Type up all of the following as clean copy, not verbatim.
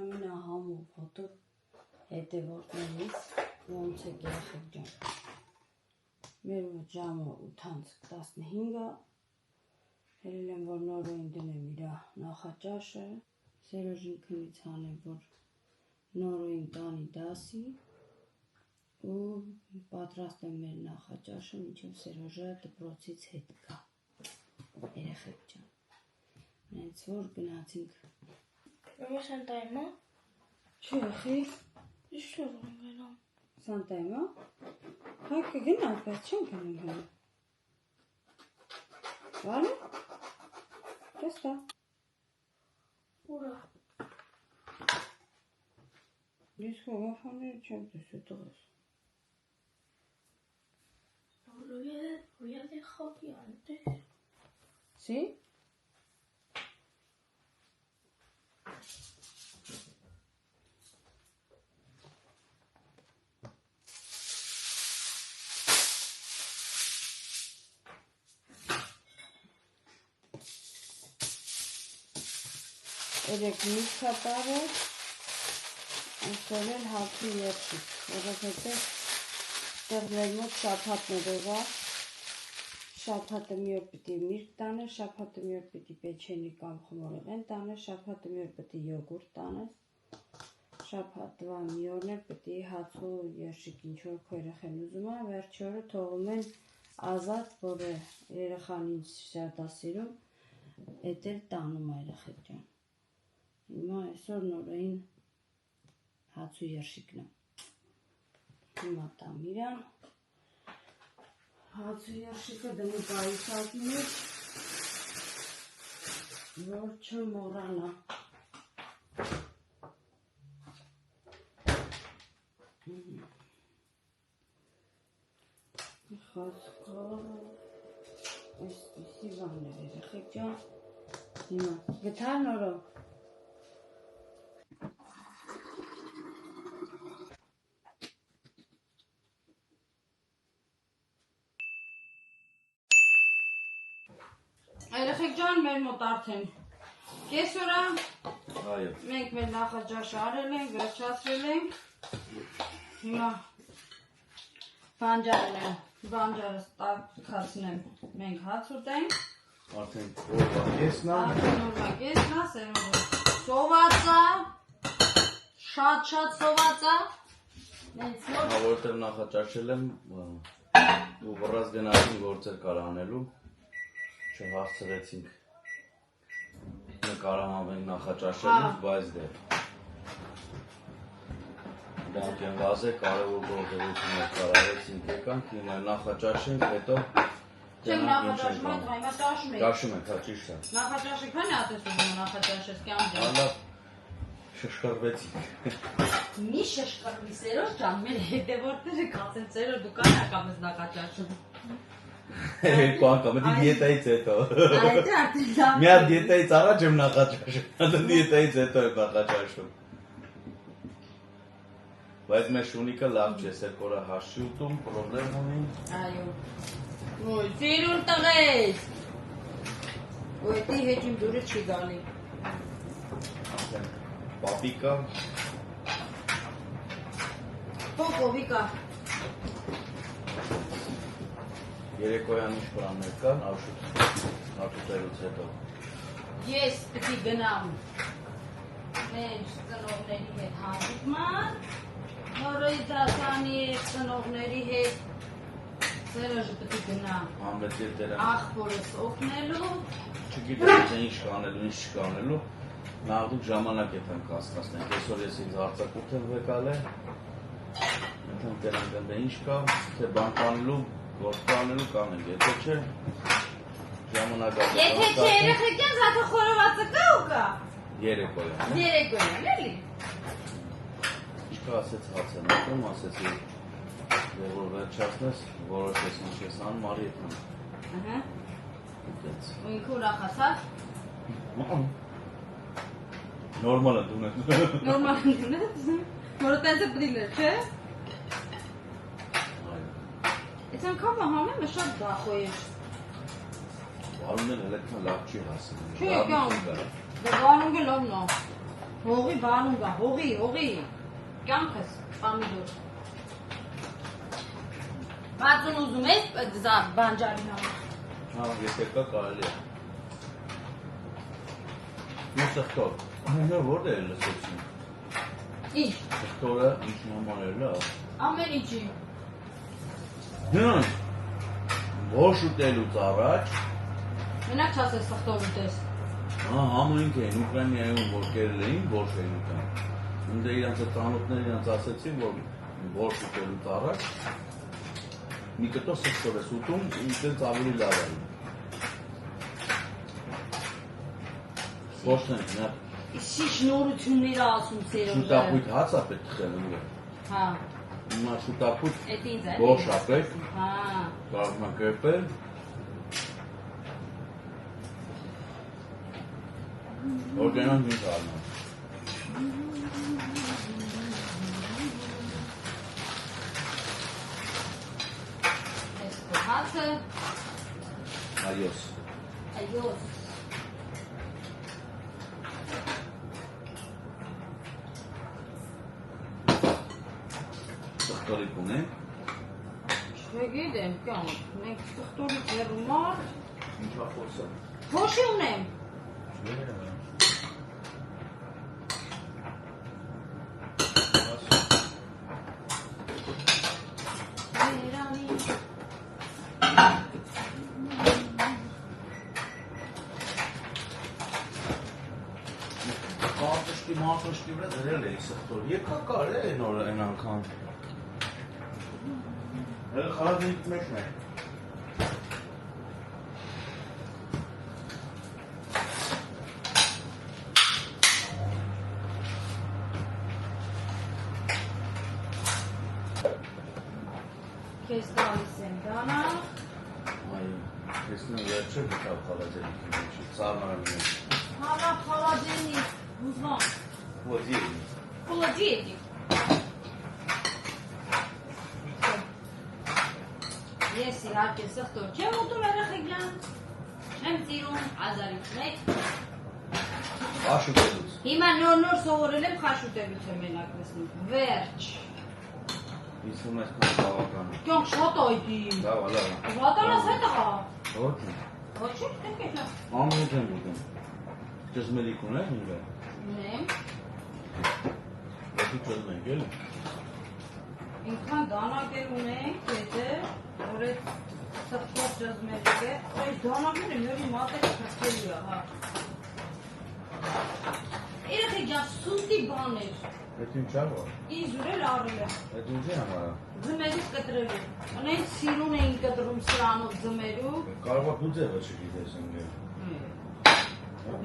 ամենահամով հոտով հետևորդներից ոնց է երեխեք ջան։ Մեր մոտ ժամը 8:15-ը հելել եմ, որ նորոյին դնեմ իր նախաճաշը, Սերոժին քնից հանեմ, որ նորոյին տանի դասի ու պատրաստեմ մեր նախաճաշը, մինչև Սերոժը դպրոցից հետ գա։ Երեխեք ջան։ Հենց որ գնացինք։ Մամա Սանտայմա։ Չէ, խի։ Ինչ լավ եմ գնում։ Սանտայմա։ Հայկը գնանք, բայց չեն գնում հենց։ Վարի։ Տեսա։ Ուրա։ Ես խոհաները չեմ տեսել տղես։ Voy a dejar que antes. ¿Sí? Երեք մի կատարը, այսօր էլ հացի երջիկ, որովհետև տեղ մեր մոտ շաբաթներ եղավ, շաբաթը մի օր պիտի միրգ տանես, շաբաթը մի օր պիտի պեչենի կամ խմորեղեն տանես, շաբաթը մի օր պիտի յոգուրտ տանես, շաբաթվա մի օրն էլ պիտի հաց ու երջիկ ինչ-որ քո երեխեն ուզում է, վերջի օրը թողում են ազատ, որ երեխան ինչ շատ է սիրում, էդ էլ տանում է երեխեք ջան։ Հիմա այսօր նորային հաց ու երջիկն է։ Հիմա տամ իրան։ Հաց ու երջիկը դնի պայուսակի մեջ, որ չմոռանա։ Խոսքով այսպիսի բաներ երեխեք ջան։ Հիմա գտար նորո։ Երեխեք ջան, մեր մոտ արդեն կեսօր է, մենք մեր նախաճաշը արել ենք, վերջացրել ենք, հիմա բանջարը տաքացնեմ, մենք հաց ուտենք, արդեն օրվա կեսն է, Սերոժը սոված է, շատ սոված է, որտեղ նախաճաշել եմ, ու վռած գնացին գործեր կարանելու, չհասցրեցինք նկարահանենք նախաճաշելուց, բայց դե դրանք են վազե կարևոր գործողություններ կարարեցինք եկանք, հիմա նախաճաշենք, հետո չեմ նախաճաշում այդ հիմա ճաշում եք։ ճաշում ենք, հա ճիշտ է։ Նախաճաշը քանի ատեսում նախաճաշես կյամ ջան։ Հալավ շշկրվեցինք։ Մի շշկրվի Սերոժ ջան, մեր հետևորդները կասեն Սերոժ դու կան ակամես նախաճաշում։ Երկու անգամ, դա դիետայից հետո։ Այդ արդեն լավ։ Մի հատ դիետայից առաջ եմ նախաճաշում, դա դիետայից հետո եմ նախաճաշում։ Բայց մեր շունիկը լավ չէ, երբ օրը հաշի ուտում, պրոբլեմ ունի։ Այո։ Ոյ, սիրուն տղես։ Ոյ, դի հետ իմ դուրը չի գալի։ Ասեն, պապիկա։ Պոպովիկա։ Երեկոյան ինչ պրաններ կան, աշուտերուց հետո։ Ես պիտի գնամ մեր ծնողների հետ հանդիպման, նորոյի դասանի ծնողների հետ Սերոժը պիտի գնա աղբորս օգնելու։ Չգիտեմ, թե ինչ կանելու, ինչ չկանելու, նաղդուկ ժամանակ է թեմ կասկասնենք, այսօր ես ինձ արձակուրդ եմ վեկալ է, ընդհեմ տենանք ընդ է ինչ կա, թե բան կանելու, գործ կանելու կանենք, եթե չէ, ժամանակ ատը Եթե չէ երեխեքյան զատը խորովածը կա ու կա։ Երեկոյան էլի։ Ինչկա ասեց հաց եմ ատում, ասեցի որ վերջացնես, որոշես ինչ ես անում, արի եթան ու ինքը ուրախացավ։ Նորմալ է դունես Նորմալ է դունես, որը տենց է պդիլեր, չէ։ Այս անգամը համեմը շատ դախո էր։ Արումն էլ հելեքնա լավ չի հասնում։ Չէ, կյան, դա գանունգը լովն է։ Հողի բանում կա, հողի, կյանքս, պամիդոր։ Բացուն ուզում ես բանջարի համար։ Հա, եթե կա կարելի է։ Ես սխտոր, այնը որդ է լսեցին։ Ինչ։ Սխտորը ինչ նոման է լավ։ Ամեն ինչի։ Հն, որ շուտելուց առաջ, Մենակ չասես սխտոր ուտես։ համույնք էին, Ուկրաինայում որ կերել էին, որշ էին ուտան։ Ունդե իրանց տանոտները իրանց ասեցին, որ որշ ուտելուց առաջ, մի կտոր սխտոր ես ուտում, ինքնից ավելի լավ է։ Որշն են, նա Իշի շնորությունները ասում սերոնդը։ շուտապույտ հաց է պետք խել ունգը։ Հա, Հիմա շուտապույտ էդ ինձ է։ որշ ապեք, Հա, կարող նա կերպել, որ գնան ինձ արնան։ ես կոհացը, Այոս։ այոս։ Սխտորիկ ունենք, Չգիտեմ, կյանք, մենք սխտորից հեռու մարդ, ինչա խոսեմ։ փոշի ունեմ։ Մարտոշկի վրա դրել էի սխտոր, եկա կար է նոր են անգամ։ Հել խարադնիք մեջն է։ Քեզ տալիս եմ դանա։ Այո, ես նույն վերջը գտավ խալաձենիքի մեջի, ծառնարան մեջ։ Հալա խալաջենի, ուզվան, Ոդիերի։ խոլաջի Ես իհարկե սխտոր չեմ ուտում երեխեքյան, չեմ ծիրում, ազարից մեկ։ Աշուտելուց։ Հիմա նոր սովորել եմ խաշուտելուց եմ մենակ լսնում, վերջ։ Իսվում ես կան բավական։ Կյանք շատ այդի։ Լավ, լավ։ Վատանաս հետ աղա։ Ոչ է։ Ոչ է, տենք է չա։ Ամուտ եմ ուտում։ Ճզմելիք ունեք ինգա։ Ունեմ, Ոտի ճզմենք էլ։ ինքան դանակեր ունենք, հետը, որ էդ սխտոր ճզմելիք է, այս դանակերը մյորի մատերը կրկելի է, հա։ Իրեթե գյա սուտի բան էր, Էդ ինչ աղա։ իզուր էլ առել է, Էդ ինչի համարա։ ձմերուց կտրել է, ունենք սիրուն էին կտրում սրանով ձմերու, Կարողա դու ձևը չգիտես ինգել։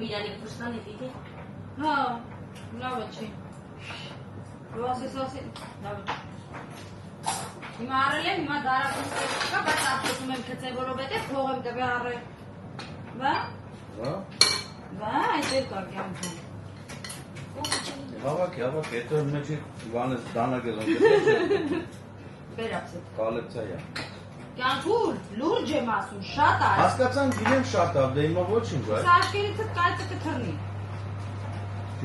Իրանի Կուրստան է դիտի։ հա, լավը չի, ու ասես, լավը չի, հիմա առել եմ, հիմա դարակում կա, բայց ատեսում եմ կծե, որովհետև փող եմ տվե առել, բա, Հա։ այս էլ կա կյանքում, Հավաք, հետո մեջի վանես դանագել ընկել բերապսետ, կալեպցայա։ կյանքուր, լուրջ եմ ասում, շատ այս, Հասկացան գինեմ շատ ավ, դե հիմա ոչինչ վայ։ սա աշկերիցը կայծը կթրնի,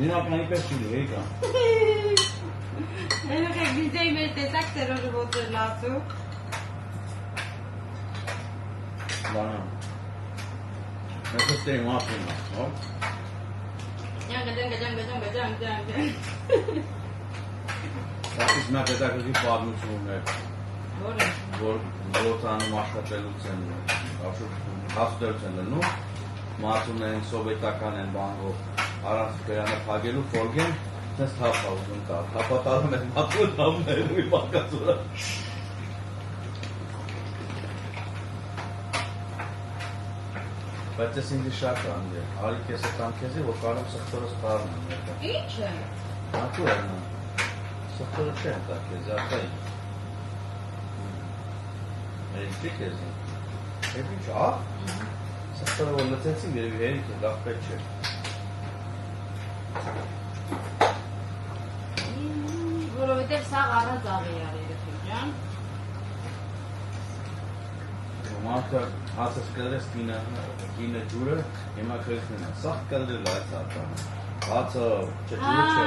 Շինականի պես չինի, հեիկա։ երեխեք վիզեի մեր տեսակ սերոժը ոտր լացու, Բանան։ Ես ստեի մապին, հո։ Գջանգ, Սակիս նա պետակրի պատմություն ուներ, որ է, որ գործանում աշխատելուց են, հասուտելուց են լնում, մածուն են, սովետական են բանգով, առանց կերանը պագելու ֆորգեն, սենց թապ ուզում կար, թապատարում են մածուն հանում են ու մարկացուրա։ Բայց ես ինձի շատ անդի, արի կես է տամ կեզի, որ կարում սխտորս պարն են երկա։ ինչ է, Ատու է նա, սխտորը չեն տա կեզի, ատայի։ Էինչի կեզի, հետ ինչ աղ, սխտորը որ լծեցին երևի հերիք է, լավ պետ չէ։ որովհետև սաղ առանց աղի արել երեխեք ջան, Մարդը հացս կդրես կինը ջուրը, հիմա քրիքնին է, սաղ կդրել այս ատանը, Հացը չճուճ է։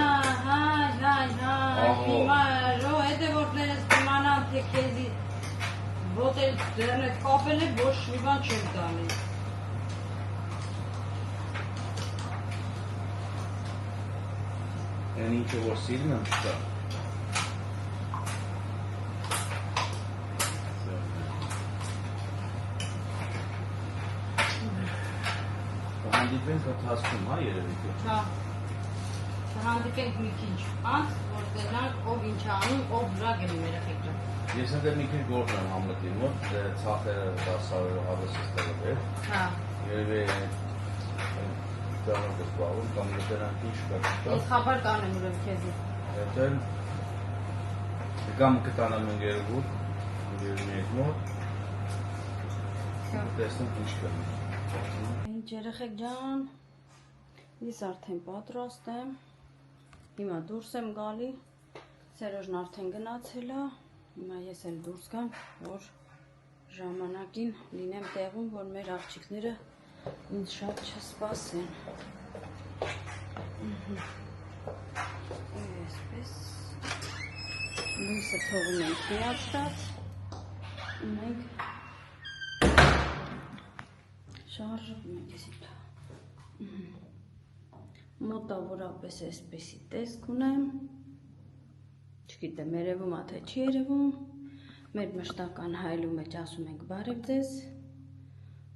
Հիմա ռո հետը որտեղից կիմանամ թե քեզի ոտել դեռնետ կապել է ոչ մի բան չեմ տալի։ Են ինչը որ սիրն եմ չկա։ Հանդիպենք հատասում, հա երևի թե։ Հա, հանդիպենք մի քիչ անց, որ տենանք ով ինչ անում, ով վրա գնի մեր եղեքրը։ Ես հենց մի քիչ գործ եմ Համլետի մոտ, ցախերը դասավորը հավես ստեղել էր։ Հա։ Երևի դառնալ զբաղվում կամ դրանք ինչ կա։ Ես խաբար կանեմ ուրեմն քեզի։ Հետո կամ կտանամ ընկերուհուդ, երևի մոտ։ Տեսնենք ինչ կա։ Ինչ երեխեք ջան, ես արդեն պատրաստ եմ, հիմա դուրս եմ գալի, Սերոժն արդեն գնացել է, հիմա ես էլ դուրս գամ, որ ժամանակին լինեմ տեղում, որ մեր աղջիկները ինձ շատ չսպասեն։ Այսպես, լույսը թողում ենք միացրած, մենք շարժվում ենք ես իտ։ Մոտավորապես այսպեսի տեսք ունեմ, չգիտեմ երևում թե չի երևում, մեր մշտական հայելու մեջ ասում ենք բարև ձեզ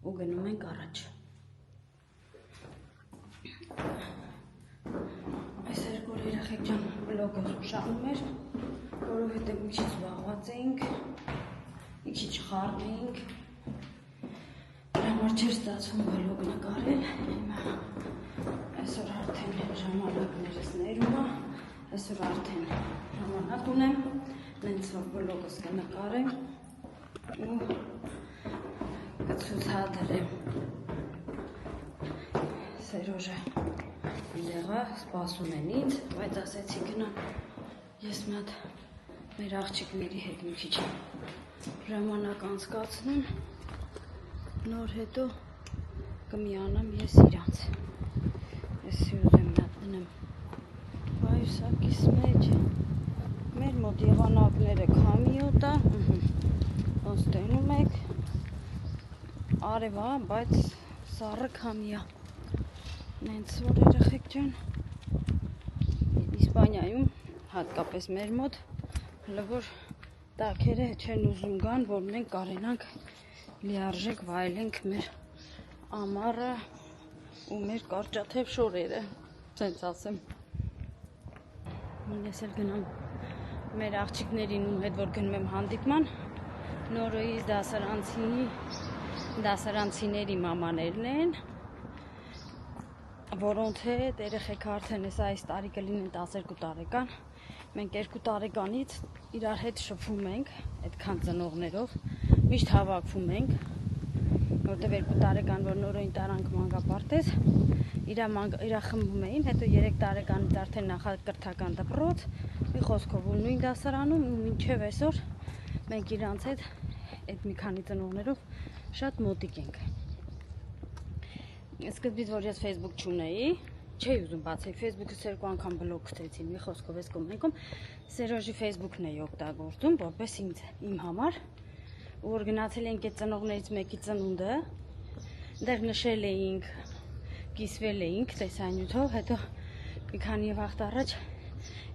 ու գնում ենք առաջ։ Այս երկու երեխեք ջան վլոգը ուշանում էր, որովհետև մի քիչ զբաղված էինք, մի քիչ խառն էինք, համար չէր ստացվում վլոգ նկարել, հիմա այսօր արդեն ժամանակներս ներում է, այսօր արդեն ժամանակ ունեմ, նենց որ վլոգս կնկարեմ ու կցուցադրեմ։ Սերոժը եղա, սպասում են ինձ, բայց ասեցի գնամ ես մի հատ մեր աղջիկների հետ մի քիչ ժամանակ անցկացնեմ, նոր հետո կմիանամ ես իրանց։ Ես ուզեմ նատ դնեմ բայուսակիս մեջ։ Մեր մոտ եղանակները քամիոտ է, ոնց տենում եք, արև է, բայց սառը քամի է։ Նենց որ երեխեք ջան, Իսպանիայում, հատկապես մեր մոտ, հələ որ տակերը չեն ուզում գան, որ մենք կարենանք լիարժեք վայելենք մեր ամառը ու մեր կարճաթև շորերը, սենց ասեմ։ Ես էլ գնամ մեր աղջիկներին ու հետ որ գնում եմ հանդիպման, նորոյից դասարանցիների մամաներն են, որոնց հետ երեխեք արդեն այս տարի կլինեն 12 տարեկան, մենք 2 տարեկանից իրար հետ շփվում ենք, այդքան ծնողներով, միշտ հավաքվում ենք, որտև 2 տարեկան, որ նորոյին տարանք մանկապարտեզ, իրա խմբում էին, հետո 3 տարեկանից արդեն նախակրթական դպրոց, մի խոսքով ու նույն դասարանում ու մինչև այսօր մենք իրանց հետ այդ մի քանի ծնողներով շատ մոտիկ ենք։ Սկզբից որ ես Facebook չունեի, չէի ուզում բացել, Facebook-ից 2 անգամ բլոկ գցեցին, մի խոսքով այս կողմենքում Սերոժի Facebook-ն էի օգտագործում, որպես իմ համար, ու որ գնացել էինք այդ ծնողներից մեկի ծնունդը, դեռ նշել էինք, կիսվել էինք տեսանյութով, հետո մի քանի վաղ առաջ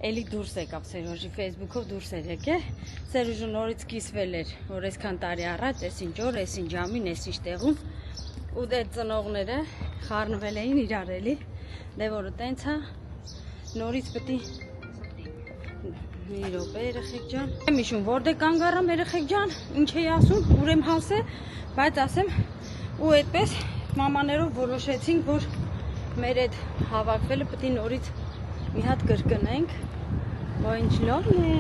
էլի դուրս եկավ Սերոժի Facebook-ով դուրս էր եկել, Սերոժը նորից կիսվել էր, որ այսքան տարի առաջ, այսինչ օր, այսինչ ժամին, այսինչ տեղում, ու այդ ծնողները խառնվել էին իրար էլի, դե որը տենց է, նորից պետք է մի րոպե երեխեք ջան, եմ հիշում որտե կանգ առամ երեխեք ջան, ինչ էի ասում, ուր եմ հասել, բայց ասեմ ու այդպես մամաներով որոշեցինք, որ մեր այդ հավաքվելը պետք է նորից մի հատ կրկնենք, որ ինչ լավն է,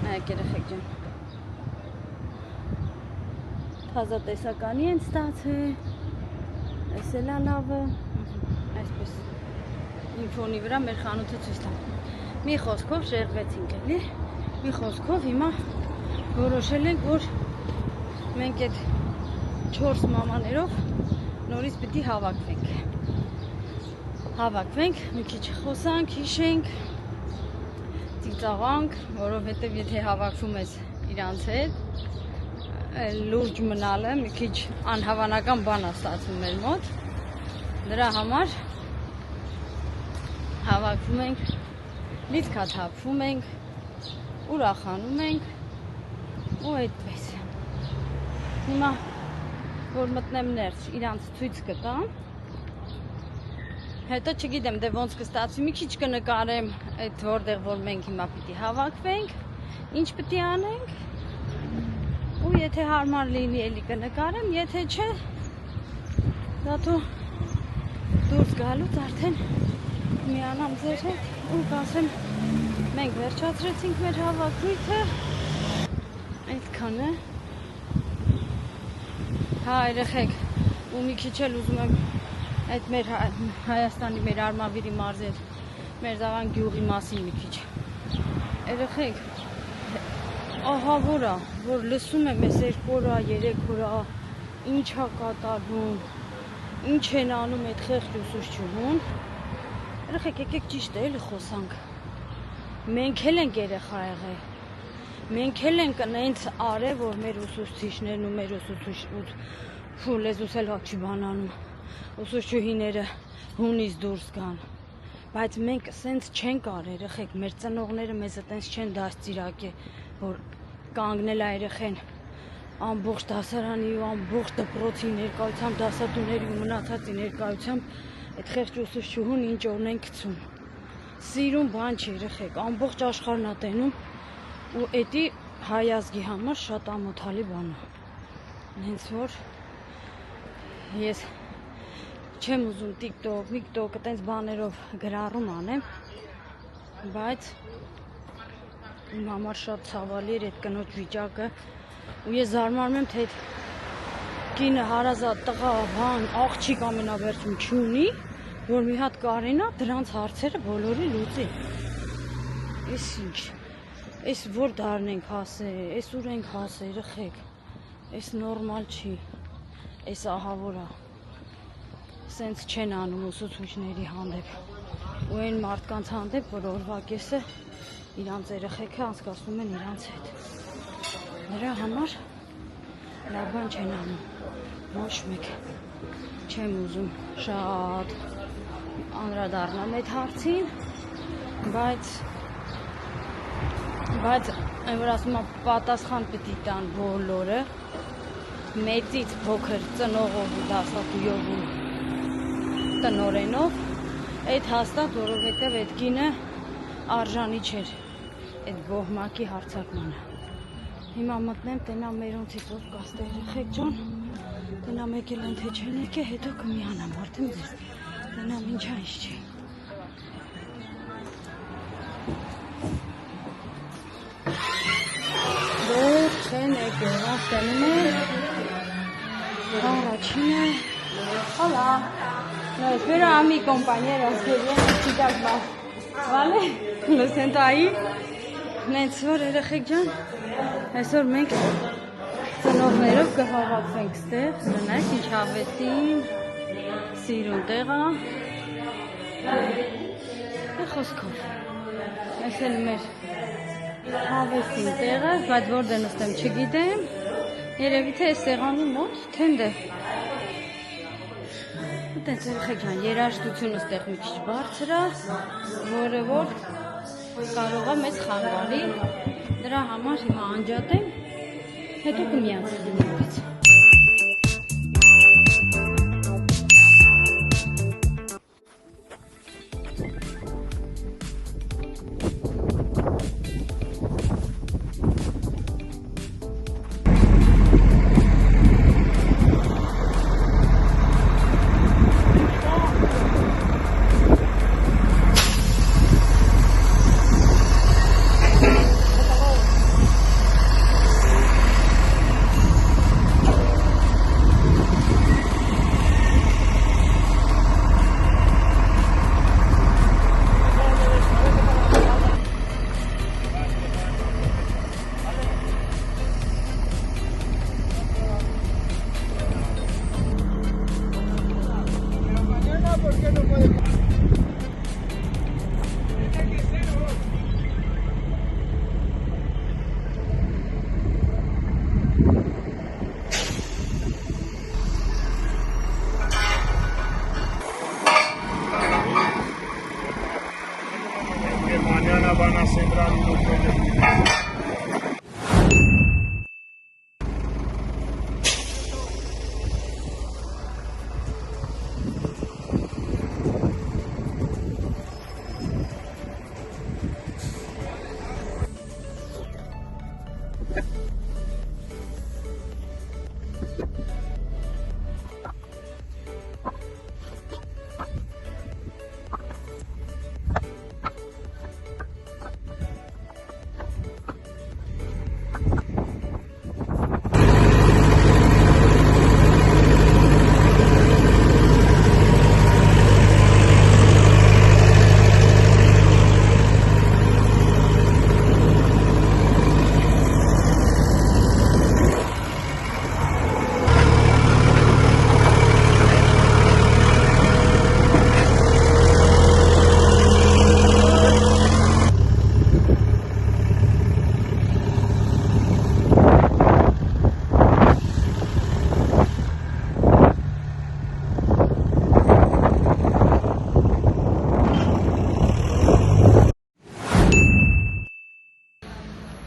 նայեք երեխեք ջան, թազա տեսականի են ստացել, այս էլ է լավը, այսպես իմ ֆոնի վրա մեր խանութը ցույց տամ։ Մի խոսքով շեղվեցինք էլի, մի խոսքով հիմա որոշել ենք, որ մենք այդ 4 մամաներով նորից պիտի հավաքվենք։ Հավաքվենք, մի քիչ խոսանք, հիշենք, ծիծաղանք, որովհետև եթե հավաքվում ես իրանց հետ, լուրջ մնալը մի քիչ անհավանական բան է ստացվում մեր մոտ։ Դրա համար հավաքվում ենք, լիցքաթափվում ենք, ուրախանում ենք ու այդպես։ Հիմա որ մտնեմ ներս, իրանց ցույց կտամ։ Հետո չգիտեմ, դե ոնց կստացվի, մի քիչ կնկարեմ այդ որտեղ որ մենք հիմա պիտի հավաքվենք, ինչ պիտի անենք։ Ու եթե հարմար լինի, էլի կնկարեմ, եթե չէ, դատու դուրս գալուց արդեն միանամ ձեր հետ ու կասեմ, մենք վերջացրեցինք մեր հավաքույթը, այդքան է։ Հա, երեխեք, ու մի քիչ էլ ուզում եմ այդ մեր Հայաստանի մեր Արմավիրի մարզեր, մեր Զավան գյուղի մասին մի քիչ։ Երեխեք, ահա որա, որ լսում եմ այս 2 օրա, 3 օրա, ինչ է կատարվում, ինչ են անում այդ խեղճ ուսուցչուհուն։ Երեխեք, եկեք ճիշտ է էլի խոսանք։ Մենք էլ ենք երեխա եղել։ Մենք էլ ենք նենց արել, որ մեր ուսուցիչներն ու մեր ուսուցիչ լեզուս էլ հաք չի բանանում, ուսուցչուհիները հունից դուրս գան, բայց մենք սենց չենք արել, երեխեք, մեր ծնողները մեզ այտենց չեն դաստիարակել, որ կանգնել է երեխեն ամբողջ դասարանի ու ամբողջ դպրոցի ներկայությամբ, դասատուների ու մնացածի ներկայությամբ այդ խեղճ ուսուցչուհուն ինչ օրն են գցում։ Սիրուն բան չի, երեխեք, ամբողջ աշխարհն է տենում ու էդի հայ ազգի համար շատ ամոթալի բան է։ Հենց որ ես չեմ ուզում TikTok, այտենց բաներով գրառում անեմ, բայց իմ համար շատ ցավալի էր այդ կնոջ վիճակը ու ես զարմանում եմ, թե այդ կինը հարազատ տղա, բան, աղջիկ ամենավերջում չունի, որ մի հատ կարենա դրանց հարցերը բոլորի լուծի։ Էս ինչ, էս որ դարն ենք հասել, էս ուր ենք հասել, երեխեք, էս նորմալ չի, էս ահավոր է, սենց չեն անում ուսուցիչների հանդեպ ու այն մարդկանց հանդեպ, որ օրվա կեսը իրանց երեխեքը անցկացնում են իրանց հետ։ Նրա համար լավ բան չեն անում, ոչ մեկ չեմ ուզում շատ անդրադառնամ այդ հարցին, բայց այն որ ասում եմ պատասխան պիտի տան բոլորը, մեծից փոքր ծնողով ու դասատուով ու տնօրենով, այդ հաստատ, որովհետև այդ կինը արժանի չէր այդ գոհմակի հարցակմանը։ Հիմա մտնեմ, տենամ մերոնցից որ կաստե երեխեք ջան, տենամ եկել են թե չեն եկել, հետո կմիանամ, արդեն ձեզ, տենամ ինչա ինչ չի։ Դեր չեն եկել, աստանում է, առաջինը, hola, no, espero a mi compañeros que vienen chicas más, vale, lo siento ahí, նենց որ երեխեք ջան, այսօր մենք ծնողներով կհավաքվենք ստեղ, գնանք ինչ հավեցին, սիրուն տեղա, խոսքով, այս էլ մեր հավեսին տեղը, բայց որդ է նստեմ չգիտեմ, երևի թե այս սեղանի մոտ, թե ընդեղ, տենց երեխեք ջան, երաժշտությունը ստեղ մի քիչ բարձր է, որը որ կարող է մեզ խանգարի, դրա համար հիմա անջատեմ, հետո կմիանցնեմ նորից։ Բանաբանա Սենտրալի լոկոմոտիվ։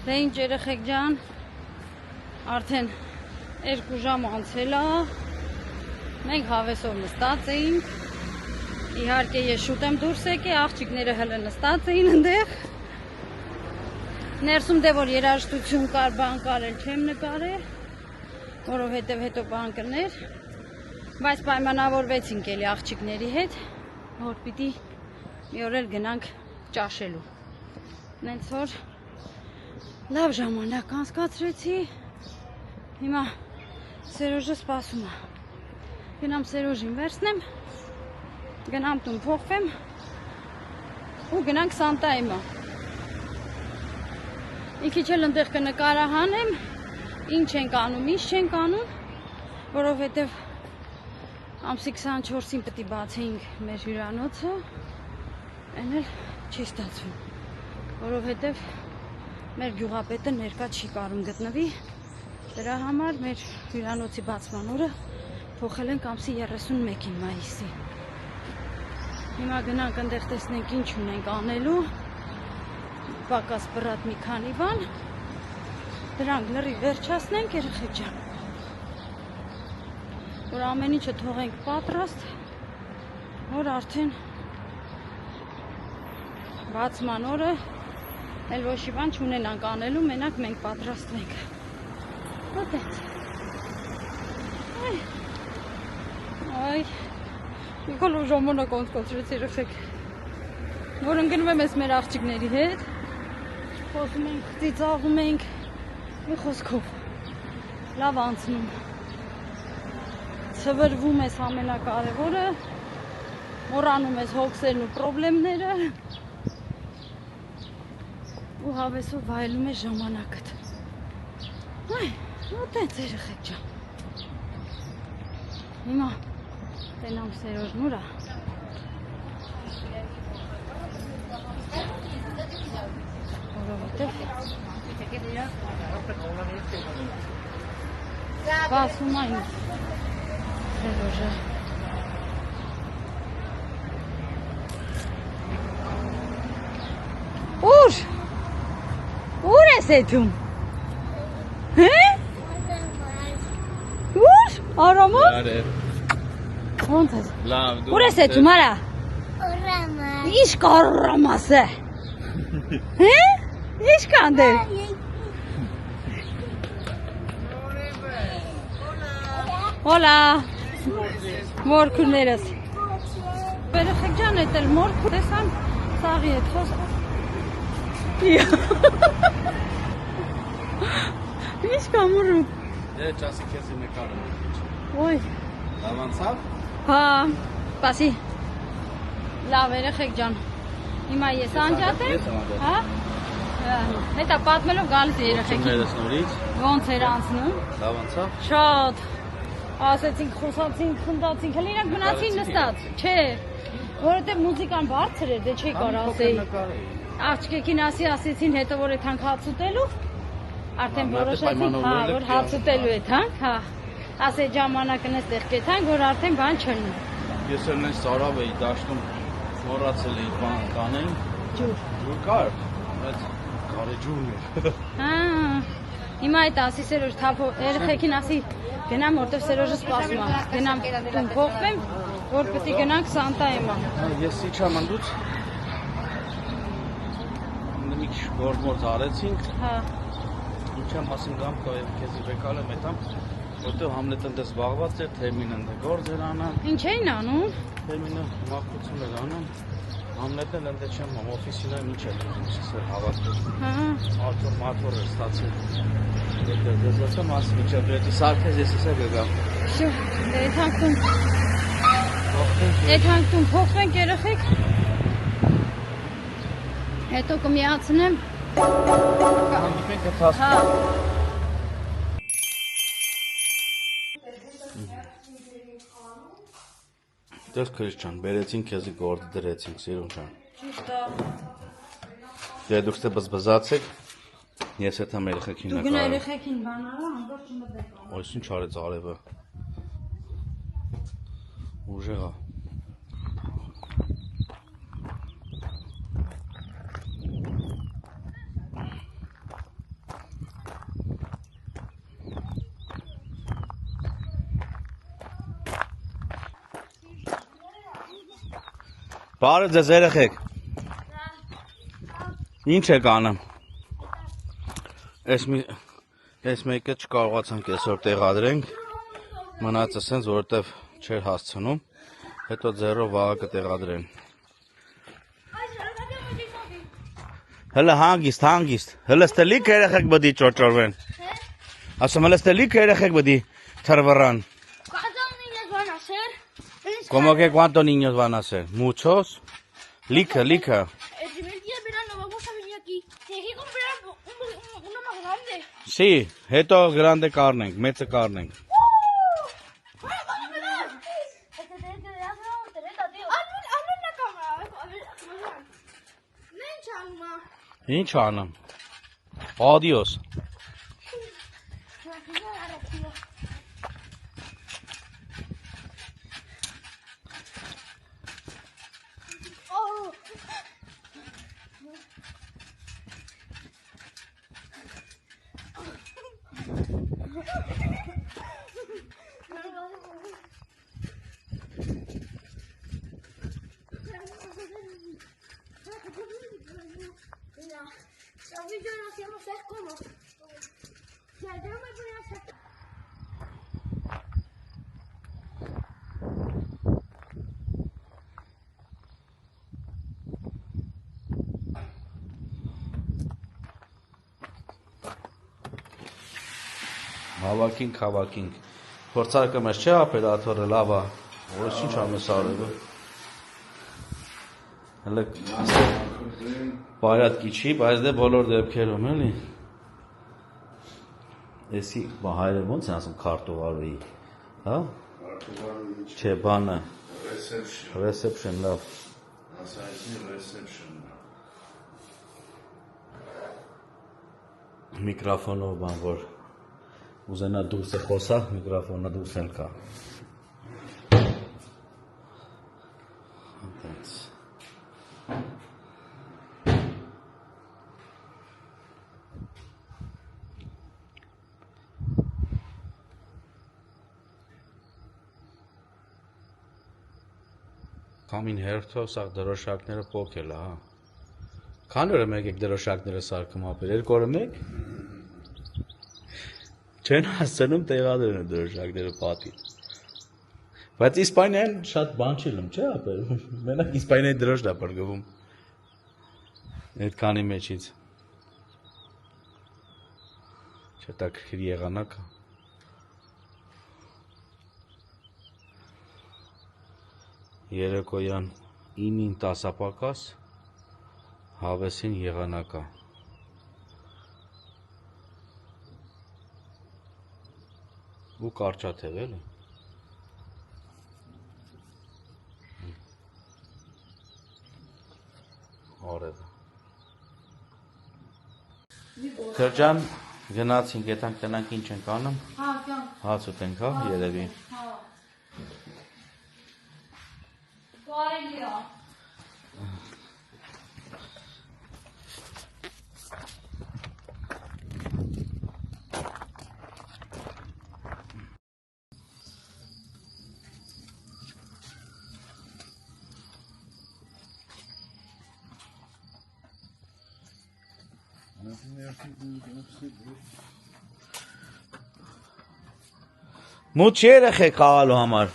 Դե ինչ երեխեք ջան, արդեն 2 ժամ անցել է, մենք հավեսով նստած էինք, իհարկե ես շուտ եմ դուրս եկել, աղջիկները հələ նստած էին ընդեղ, ներսում դե որ երաժշտություն կար, բան կար, էլ չեմ նկարել, որովհետև հետո բան կներ, բայց պայմանավորվեցինք էլի աղջիկների հետ, որ պիտի մի օր էլ գնանք ճաշելու, նենց որ լավ ժամանակ անցկացրեցի, հիմա Սերոժը սպասում է, գնամ Սերոժին վերցնեմ, գնամ տուն փոխվեմ ու գնանք Սանտայմա, մի քիչ էլ ընդեղ կնկարահանեմ, ինչ ենք անում, ինչ չենք անում, որովհետև ամսի 24-ին պետք է բացեինք մեր հյուրանոցը, այն էլ չի ստացվում, որովհետև մեր գյուղապետը ներկա չի կարում գտնվի, դրա համար մեր հյուրանոցի բացման օրը փոխել ենք ամսի 31-ին մայիսի։ Հիմա գնանք ընդեղ տեսնենք ինչ ունենք անելու, պակաս բռատ մի քանի բան, դրանք լրի վերջացնենք երեխեք ջան, որ ամեն ինչը թողենք պատրաստ, որ արդեն բացման օրը էլ ոչ մի բան չունենանք անելու, մենակ մենք պատրաստվենք։ Ոտեց։ Այ, մի քիչ ժամանակ անցկացրեցի երեխեք, որ ընկնում եմ ես մեր աղջիկների հետ, խոսում ենք, ծիծաղում ենք, մի խոսքով, լավ անցնում, ցվրվում ես ամենակարևորը, մոռանում ես հոգսերն ու պրոբլեմները, ու հավեսով վայելում է ժամանակդ։ Այ, ոտենց երեխեք ջան։ Հիմա տենամ Սերոժն ուրա։ Որովհետև սպասում այն Սերոժը։ Ուր? Ուր ես եթում? Հե? Ուր? Արամը? Ոնց ես? Լավ, դու Ուր ես եթում, արա? Orama. Ինչ կարում ասե? Հե? Ինչ կան դեր? Հոլա, մորքուրներս։ Երեխեք ջան, էդ էլ մորքուր տեսան, սաղի հետ խոսք։ Ինչ կամուրում։ Դե ճասի քեզի նկարում։ Ոյ։ Լավ անցավ։ Հա, սպասի։ Լավ երեխեք ջան։ Հիմա ես անջատ եմ, հա? Հետա պատմելով գալիս է երեխեքին։ Չումներս նորից։ Ոնց էր անցնում։ Լավ անցավ։ Շատ։ Ասեցինք, խոսացինք, խնդացինք, հələ իրանք մնացին նստած, չէ, որովհետև մուզիկան բարձր էր, դե չի կար ասեի։ Աղջիկին ասեցին հետո որ այդ հանք հաց ուտելու, արդեն որոշեցինք, հա, որ հաց ուտելու այդ հանք, հա, ասե ժամանակն էս տեղ կեթանք, որ արդեն բան չլնի։ Ես էլ նենց ծարավ էի դաշտում, մոռացել էի բան կանեին։ Ջուր։ Ջուր կար։ Բայց գարեջուրն էր։ Հա։ Հիմա այդ ասի Սերոջ թափո երեխեքին ասի գնամ որտեվ Սերոջը սպասում է։ Գնամ տուն փոխվեմ, որ պետք է գնանք Սանտա Էմա։ Ես իջամ ընդուց։ Մի քիչ գործ արեցինք։ Հա։ Իջամ ասում գամ կայեմ քեզ վեկալ եմ այդամ, որտեվ Համլետն դες զբաղված էր, Թերմինն դե գործ էր անում։ Ինչ էին անում։ Թերմինը մաքրություն էր անում։ Համլետն ընդ չեմ օֆիսին եմ ինչ էր ուզում հավաքել։ Հա։ Մաթոր էր ստացել։ Դες ասում ասում ինչ է դեպի սարքես ես էսա գամ։ Շո, այդ հանգտում փոխվենք երեխեք։ Հետո կմիացնեմ։ Հանդիպենք կթաս։ Հա։ Դες Քրիստիան, բերեցինք քեզի գործ դրեցինք, Սիրուն ջան։ Ճիշտ է։ Դե դուք ստե բզբզացեք։ Ես հետ եմ երեխեքին Դու գնա երեխեքին բան արա, հանգար չմտեք։ Ոյս ինչ արեց արևը։ Ուժեղ է։ Բարը ձեզ երեխեք։ Ինչ եք անում։ Այս մեկը չկարողացանք այսօր տեղադրենք, մնացը սենց, որովհետև չէր հասցնում, հետո ձեռով վաղը կտեղադրեն։ Հələ հանգիստ, հələ ստելիք երեխեք բդի ճոճորվեն։ Ասում հələ ստելիք երեխեք բդի թրվռան։ ¿Cómo que cuántos niños van a ser? ¿Muchos? Lica. El primer día de verano vamos a venir aquí. Tienes que comprar uno más grande. Sí, esto es grande carne, mecha carne. ¡Bueno, vamos a pegar! Este tiene que dar una voltereta, tío. Hazlo en la cámara, a ver cómo vean. ¡Nen, Changma! İyi canım. Adios. Oh! Mira, Sofi y yo no hacíamos es como. Si ayer me ponía a hacer. Հավաքինք։ Փորձարկը մեզ չէ ապերատորը լավա, որս ինչ ամես արևը։ Հələ բարյատկի չի, բայց դե բոլոր դեպքերում էլի։ Էսի հայերը ոնց են ասում քարտուղարուի, հա? Քարտուղարուի Չէ, բանը, reception, reception, լավ։ ասացի reception։ Միկրոֆոնով բան, որ ուզենա դուրս է խոսա, միկրոֆոնը դուրս էլ կա։ Կամին հերթով սաղ դրոշակները պոքել է, հա։ Քանի օր մեկ եք դրոշակները սարքում ապեր, երկու օրը մեկ։ Չեն հասցնում տեղադրեն դրոշակները պատի։ Բայց Իսպանիան շատ բան չի լում, չէ՞ ապեր։ Մենակ Իսպանիայի դրոշն է բրգվում։ Այդ քանի մեջից։ Չտակրիր եղանակ։ Երեկոյան 9-ին 10 պակաս, հավեսին եղանակա։ Ու կարճաթև էլի։ Արևը։ Քրջան գնացինք, եթանք տնանք ինչ ենք անում։ Հա, կան։ Հաց ուտենք, հա, երևի։ Հա։ Կարելի է։ Մուտ չի երեխեք խաղալու համար։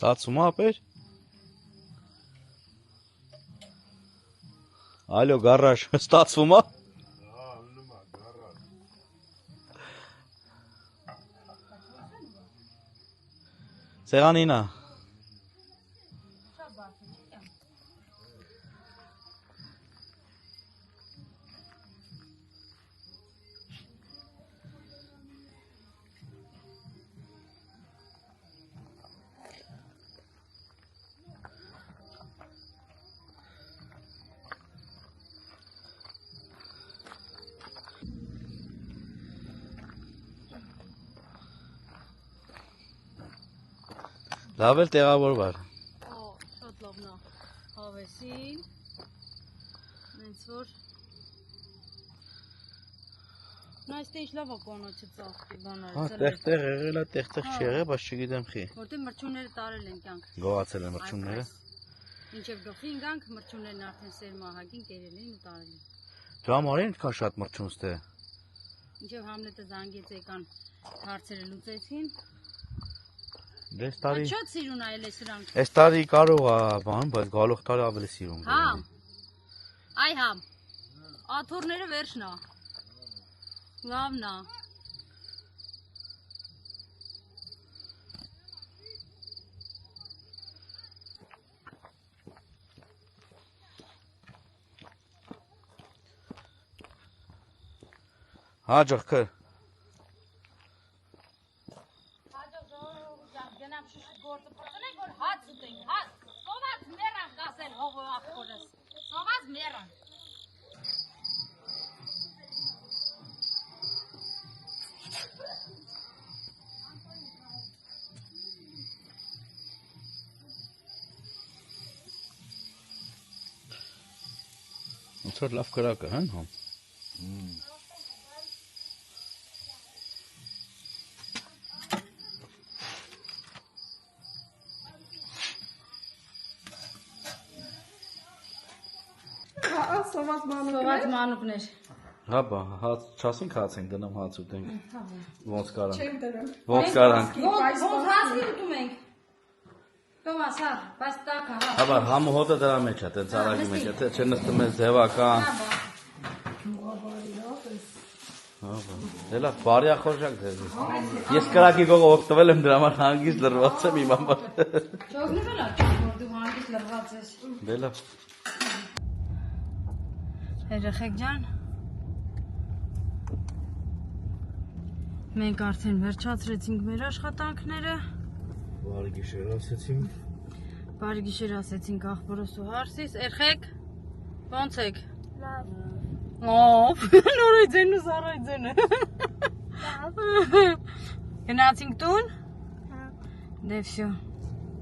Ստացվում է ապեր։ Ալո գարաժ, ստացվում է։ Սեղանին է։ Լավ էլ տեղավորվար։ Շատ լավն է հավեսին, նենց որ նայստե ինչ լավ է կանոչը ծաղկի բանարը։ Հա, տեղ եղել է, տեղ չի եղել, բայց չգիտեմ խի։ Որտեղ մրջունները տարել են կյանք։ Գողացել են մրջունները։ Ինչև գլխի ինգանք մրջուններն արդեն սերմահագին կերել էին ու տարել են։ Դու ամառին ինչքան շատ մրջուն ստե։ Ինչև Համլետը զանգեց եկան հարցերը լուծեցին։ Դες տարի։ Շատ սիրուն այլ է սրանք։ Այս տարի կարող է բան, բայց գալող տարի ավելի սիրուն։ Հա։ Այ հա։ Աթոռները վերջն է։ Լավն է։ Հաջող կր։ Գնամ շուշ գործը փոխենք, որ հաց ուտենք, հաց։ Սոված մեռան կասել հողը ախորս։ Սոված մեռան։ Ոնց որ լավ կրակը, հա՞։ Սոված մանուկներ։ Հա բա, հաց չասենք հաց ենք դնում հաց ուտենք։ Ոնց կարանք։ Չեմ դնում։ Ոնց կարանք։ Ոնց հացի ուտում ենք։ Տոմաս, հա, բայց տակա, հա։ Հա բա, համը հոտը դրա մեջ է, տենց արագի մեջ է, թե չնստում ես ձևական։ Հա բա։ Դե լավ, բարի ախորժակ ձեզ։ Ես կրակի գողը օգտվել եմ դրա համար հանգիստ լրված եմ իմ համար։ Չօգնվել ա, որ դու հանգիստ լրված ես։ Դե լավ։ Երեխեք ջան, մենք արդեն վերջացրեցինք մեր աշխատանքները, Բարի գիշեր ասեցինք։ բարի գիշեր ասեցինք աղբորս ու հարսիս, երեխեք, ոնց եք։ Լավ։ Նորայձեն ու սարայձենը։ Գնացինք տուն։ Դե վсё։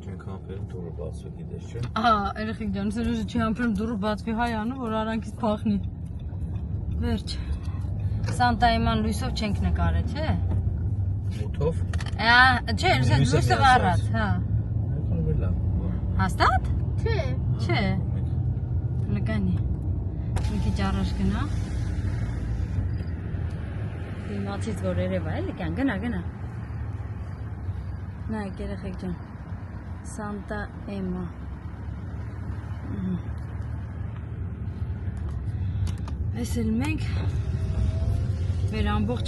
Չենք համբերում դուրը բացվի գիտես չէ։ Ահա, երեխեք ջան, Սերոժը չի համբերում դուրը բացվի հայ անում, որ արանքից փախնի։ Վերջ։ Սանտայման լույսով չենք նկարել, չէ։ Մութով։ Չէ, լույսը վառած, հա։ Եկալ լավ։ Հաստատ։ Չէ։ Չէ։ Նկանի։ Մի քիչ առաջ գնա։ Դիմացից որ երևա էլի կան, գնա։ Նայեք երեխեք ջան։ Սանտա Էմա։ Այս էլ մենք մեր ամբողջ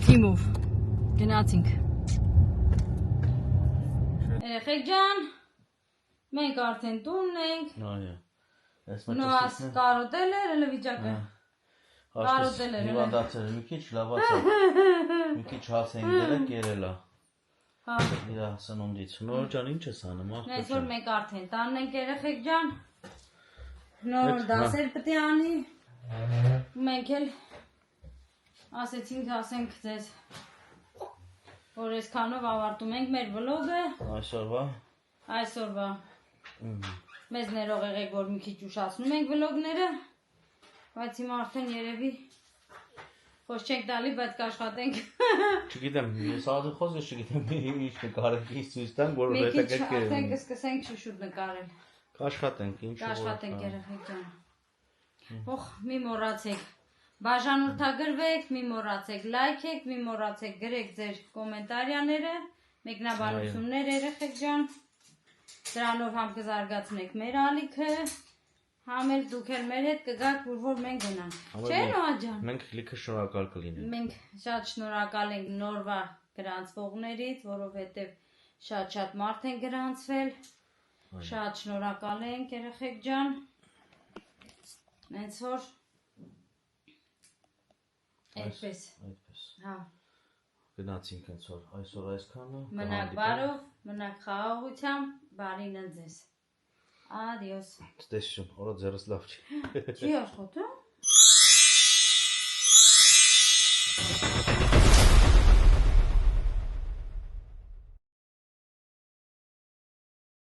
թիմով գնացինք։ Երեխեք ջան, մենք արդեն տունն ենք։ Այո։ Այս Նոաս կարոտել էր էլ վիճակը։ Կարոտել էր։ Հիվանդացել մի քիչ լավացա։ Մի քիչ հաց ենք դրել կերելա։ Հա։ Իրա սնունդից։ Նոր ջան, ինչ ես անում, ախպեր Այս որ ջան։ մենք արդեն տանն ենք երեխեք ջան։ Նոր Այդ, դասեր պետք է անի։ Մենք էլ ասեցինք ասենք ձեզ, որ այսքանով ավարտում ենք մեր վլոգը այսօրվա։ Մեզ ներող եղեք, որ մի քիչ ուշացնում ենք վլոգները, բայց հիմա արդեն երևի Խոս չենք տալի, բայց կաշխատենք։ Չգիտեմ, ես ադու խոս ես չգիտեմ ինչ նկարենք, ինչ ցույց տանք, որ Մի հետո քիչ արդեն կսկսենք շուշուտ նկարել։ Կաշխատենք, ինչ որ։ Կաշխատենք երեխեք ջան։ Օխ, մի մոռացեք։ Բաժանորդագրվեք, մի մոռացեք, լայքեք, մի մոռացեք, գրեք ձեր կոմենտարիաները, մեկնաբանություններ երեխեք ջան։ Դրանով համ կզարգացնեք մեր ալիքը, համ էլ դուք էլ մեր հետ կգաք, որ մենք գնանք։ Չէ՞ Նոա ջան։ Մենք լիքը շնորհակալ կլինենք։ Մենք շատ շնորհակալ ենք նորվա գրանցվողներից, որովհետև շատ մարդ են գրանցվել։ Շատ շնորհակալ ենք երեխեք ջան։ Հենց որ այդպես։ Հա։ Գնացինք հենց որ այսօր այսքանը։ Մնաք բարով, մնաք խաղաղությամբ, բարին ընձեզ։ Adiós։ Ստեսություն, օրը ձերս լավ չի։ Չի աշխատում։